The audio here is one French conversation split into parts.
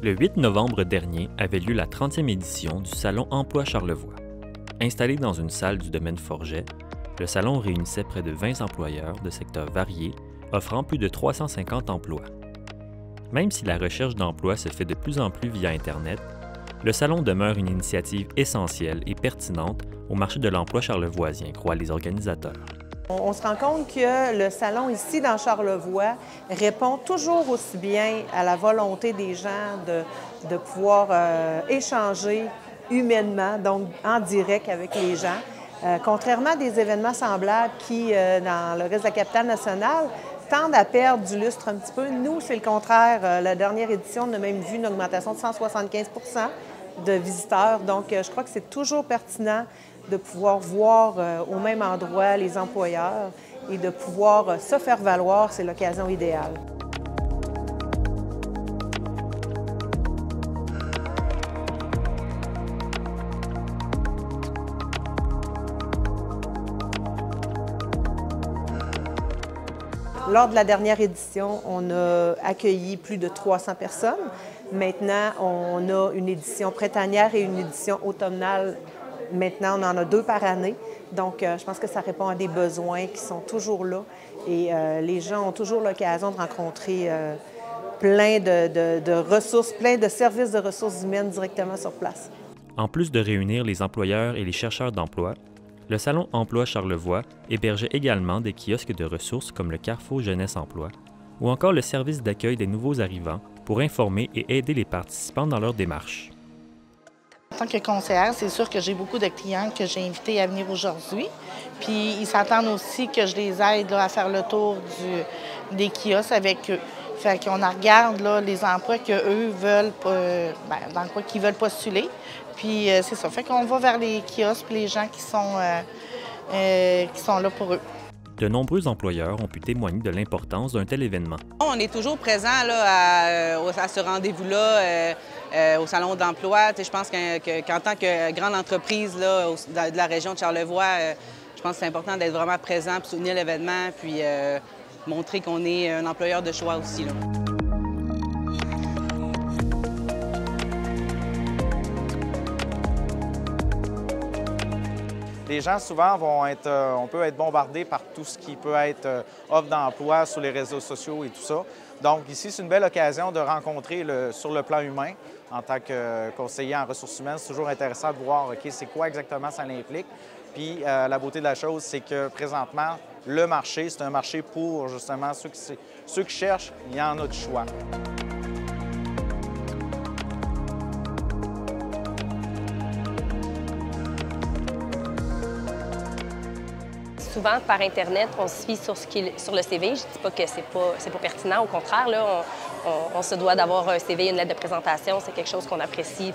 Le 8 novembre dernier avait lieu la 30e édition du Salon Emploi Charlevoix. Installé dans une salle du domaine Forget, le salon réunissait près de 20 employeurs de secteurs variés, offrant plus de 350 emplois. Même si la recherche d'emploi se fait de plus en plus via Internet, le salon demeure une initiative essentielle et pertinente au marché de l'emploi charlevoisien, croient les organisateurs. On se rend compte que le salon ici dans Charlevoix répond toujours aussi bien à la volonté des gens de pouvoir échanger humainement, donc en direct avec les gens. Contrairement à des événements semblables qui, dans le reste de la capitale nationale, tendent à perdre du lustre un petit peu. Nous, c'est le contraire. La dernière édition, on a même vu une augmentation de 175 de visiteurs. Donc, je crois que c'est toujours pertinent de pouvoir voir au même endroit les employeurs et de pouvoir se faire valoir, c'est l'occasion idéale. Lors de la dernière édition, on a accueilli plus de 300 personnes. Maintenant, on a une édition printanière et une édition automnale. Maintenant, on en a 2 par année. Donc, je pense que ça répond à des besoins qui sont toujours là. Et les gens ont toujours l'occasion de rencontrer plein de ressources, plein de services de ressources humaines directement sur place. En plus de réunir les employeurs et les chercheurs d'emploi, le Salon Emploi Charlevoix hébergeait également des kiosques de ressources comme le Carrefour Jeunesse Emploi ou encore le service d'accueil des nouveaux arrivants pour informer et aider les participants dans leur démarche. En tant que conseillère, c'est sûr que j'ai beaucoup de clients que j'ai invités à venir aujourd'hui. Puis ils s'attendent aussi que je les aide là, à faire le tour des kiosques avec eux. Fait qu'on regarde là, les emplois qu'eux veulent, dans quoi qu'ils veulent postuler. Puis c'est ça. Fait qu'on va vers les kiosques et les gens qui sont là pour eux. De nombreux employeurs ont pu témoigner de l'importance d'un tel événement. On est toujours présent là, à ce rendez-vous-là, au Salon d'emploi. Je pense qu'en tant que grande entreprise là, de la région de Charlevoix, je pense que c'est important d'être vraiment présent pour soutenir l'événement puis montrer qu'on est un employeur de choix aussi, là. Les gens, souvent, on peut être bombardé par tout ce qui peut être offre d'emploi sur les réseaux sociaux et tout ça. Donc ici, c'est une belle occasion de rencontrer sur le plan humain. En tant que conseiller en ressources humaines, c'est toujours intéressant de voir, OK, c'est quoi exactement ça implique. Puis la beauté de la chose, c'est que présentement, le marché, c'est un marché pour justement ceux qui cherchent, il y en a du choix. Souvent, par Internet, on se fie sur le CV. Je ne dis pas que c'est pas pertinent. Au contraire, là, on se doit d'avoir un CV, une lettre de présentation. C'est quelque chose qu'on apprécie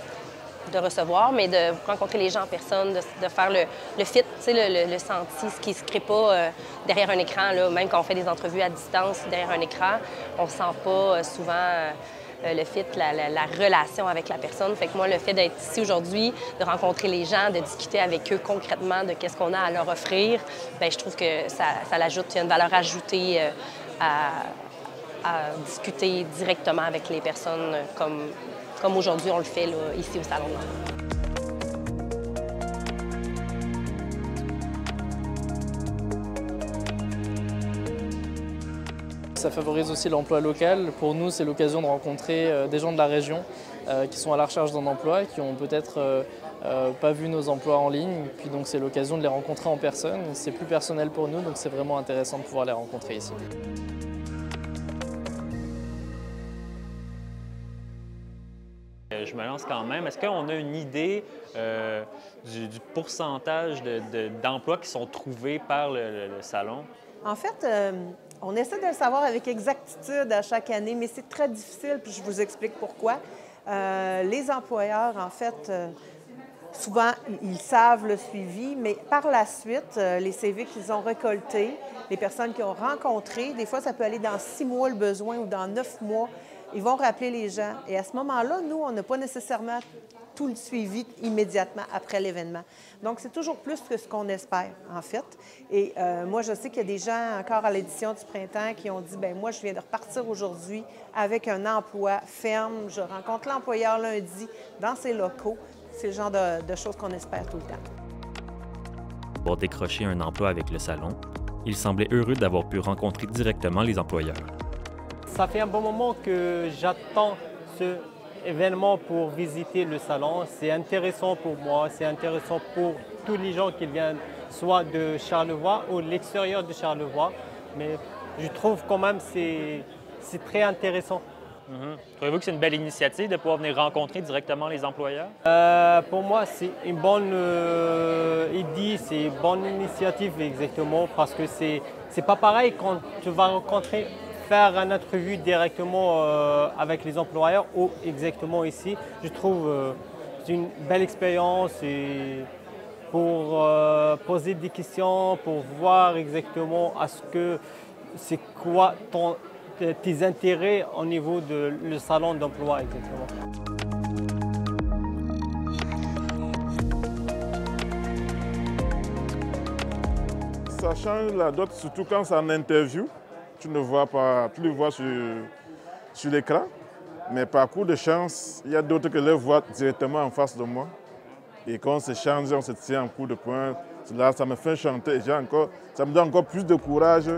de recevoir, mais de rencontrer les gens en personne, de faire le fit, le senti, ce qui ne se crée pas derrière un écran. Là. Même quand on fait des entrevues à distance derrière un écran, on ne sent pas souvent le fit, la relation avec la personne. Fait que moi, le fait d'être ici aujourd'hui, de rencontrer les gens, de discuter avec eux concrètement de qu'est-ce qu'on a à leur offrir, bien, je trouve que ça l'ajoute, il y a une valeur ajoutée à discuter directement avec les personnes comme aujourd'hui on le fait là, ici au Salon de l'emploi. Ça favorise aussi l'emploi local. Pour nous, c'est l'occasion de rencontrer des gens de la région qui sont à la recherche d'un emploi, qui n'ont peut-être pas vu nos emplois en ligne. Puis donc c'est l'occasion de les rencontrer en personne. C'est plus personnel pour nous, donc c'est vraiment intéressant de pouvoir les rencontrer ici. Je me lance quand même. Est-ce qu'on a une idée du pourcentage d'emplois qui sont trouvés par le salon? En fait, on essaie de le savoir avec exactitude à chaque année, mais c'est très difficile, puis je vous explique pourquoi. Les employeurs, en fait, souvent, ils savent le suivi, mais par la suite, les CV qu'ils ont récoltés, les personnes qu'ils ont rencontrées, des fois, ça peut aller dans 6 mois le besoin ou dans 9 mois. Ils vont rappeler les gens. Et à ce moment-là, nous, on n'a pas nécessairement tout le suivi immédiatement après l'événement. Donc, c'est toujours plus que ce qu'on espère, en fait. Et moi, je sais qu'il y a des gens encore à l'édition du printemps qui ont dit, bien, moi, je viens de repartir aujourd'hui avec un emploi ferme. Je rencontre l'employeur lundi dans ses locaux. C'est le genre de choses qu'on espère tout le temps. Pour décrocher un emploi avec le salon, il semblait heureux d'avoir pu rencontrer directement les employeurs. Ça fait un bon moment que j'attends ce événement pour visiter le salon. C'est intéressant pour moi, c'est intéressant pour tous les gens qui viennent soit de Charlevoix ou de l'extérieur de Charlevoix. Mais je trouve quand même que c'est très intéressant. Trouvez-vous que c'est une belle initiative de pouvoir venir rencontrer directement les employeurs? Pour moi, c'est une bonne idée, c'est une bonne initiative exactement parce que c'est pas pareil quand tu vas rencontrer, faire une entrevue directement avec les employeurs ou exactement ici. Je trouve c'est une belle expérience et pour poser des questions, pour voir exactement c'est quoi tes intérêts au niveau de le salon d'emploi exactement. Ça change la dot, surtout quand c'est en interview. Tu ne vois pas, tu le vois sur l'écran, mais par coup de chance, il y a d'autres qui le voient directement en face de moi. Et quand on se change, on se tient en coup de poing. Là, ça me fait chanter et ça me donne encore plus de courage.